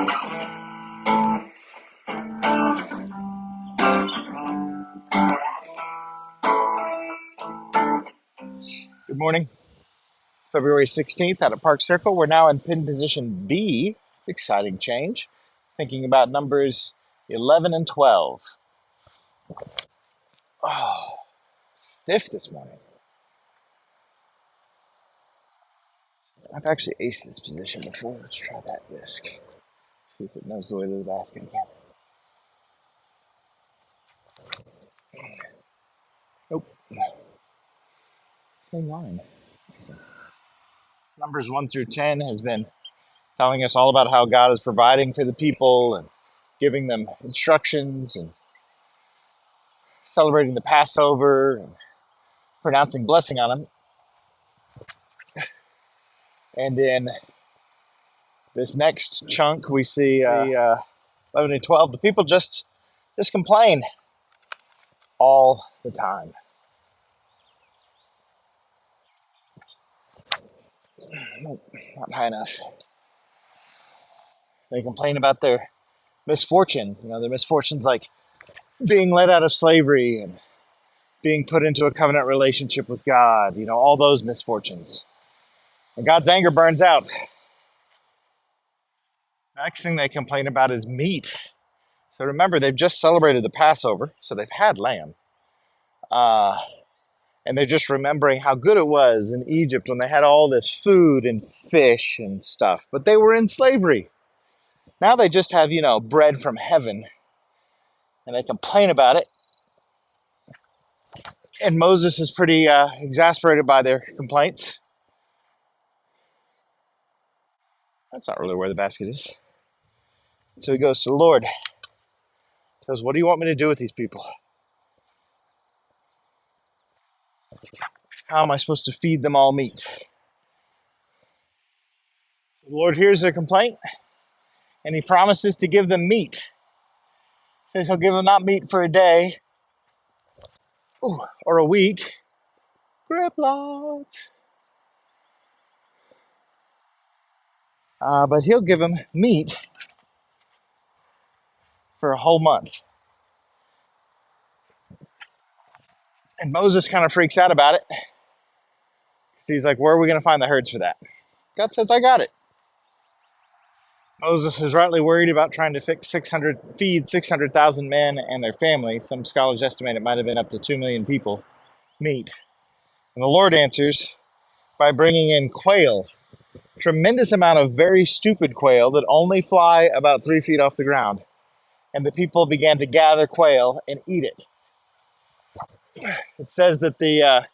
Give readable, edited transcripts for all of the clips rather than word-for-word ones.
Good morning. February 16th out at Park Circle. We're now in pin position B. It's an exciting change. Thinking about numbers 11 and 12. Oh, stiff this morning. I've actually aced this position before. Let's try that disc. See if it knows the way to the basket again. Nope. Same line. Numbers 1 through 10 has been telling us all about how God is providing for the people and giving them instructions and celebrating the Passover and pronouncing blessing on them. And in this next chunk, we see 11 and 12. The people just complain all the time. Nope, not high enough. They complain about their misfortune. Their misfortunes like being let out of slavery and being put into a covenant relationship with God. All those misfortunes. And God's anger burns out. Next thing they complain about is meat. So remember, they've just celebrated the Passover, so they've had lamb. And they're just remembering how good it was in Egypt when they had all this food and fish and stuff. But they were in slavery. Now they just have, bread from heaven. And they complain about it. And Moses is pretty exasperated by their complaints. That's not really where the basket is. So he goes to the Lord. Says, what do you want me to do with these people? How am I supposed to feed them all meat? The Lord hears their complaint, and he promises to give them meat. He says he'll give them not meat for a day or a week. Grip-lot. But he'll give them meat for a whole month. And Moses kind of freaks out about it. He's like, where are we going to find the herds for that? God says, I got it. Moses is rightly worried about trying to feed 600,000 men and their families. Some scholars estimate it might have been up to 2 million people, meat. And the Lord answers by bringing in quail. Tremendous amount of very stupid quail that only fly about 3 feet off the ground. And the people began to gather quail and eat it. It says that the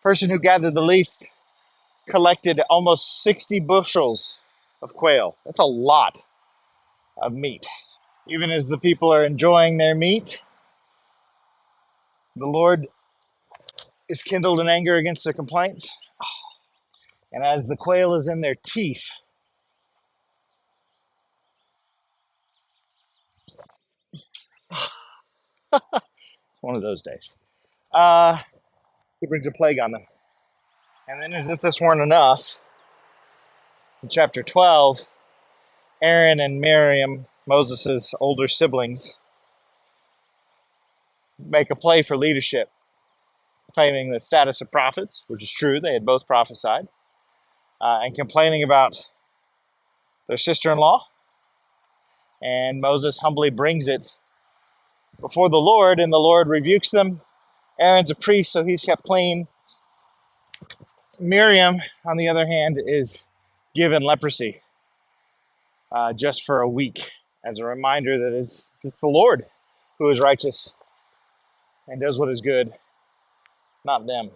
person who gathered the least collected almost 60 bushels of quail. That's a lot of meat. Even as the people are enjoying their meat, the Lord is kindled in anger against their complaints. And as the quail is in their teeth, it's one of those days, he brings a plague on them. And then, as if this weren't enough, in chapter 12, Aaron and Miriam, Moses' older siblings, make a play for leadership, claiming the status of prophets, which is true, they had both prophesied, and complaining about their sister-in-law. And Moses humbly brings it before the Lord, and the Lord rebukes them. Aaron's a priest, so he's kept clean. Miriam, on the other hand, is given leprosy just for a week as a reminder that it's the Lord who is righteous and does what is good, not them.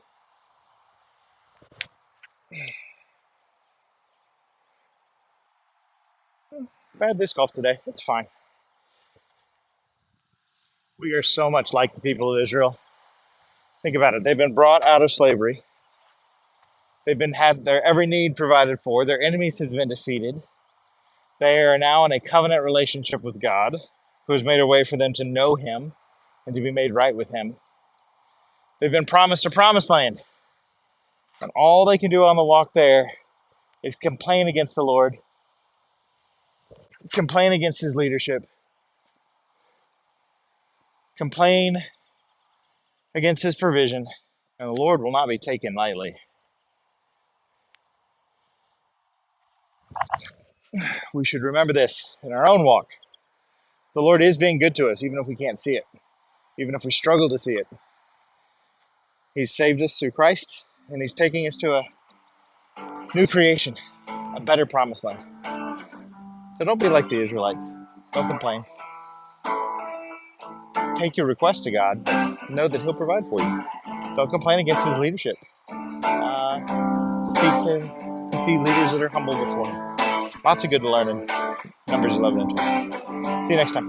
Bad disc golf today. It's fine. We are so much like the people of Israel. Think about it. They've been brought out of slavery. They've had their every need provided for. Their enemies have been defeated. They are now in a covenant relationship with God, who has made a way for them to know him and to be made right with him. They've been promised a promised land. And all they can do on the walk there is complain against the Lord complain against his leadership, complain against his provision, and the Lord will not be taken lightly. We should remember this in our own walk. The Lord is being good to us, even if we can't see it, even if we struggle to see it. He's saved us through Christ, and he's taking us to a new creation, a better promised land. So don't be like the Israelites. Don't complain. Take your request to God, but know that he'll provide for you. Don't complain against his leadership. Seek to see leaders that are humble before him. Lots of good to learn in Numbers 11 and 12. See you next time.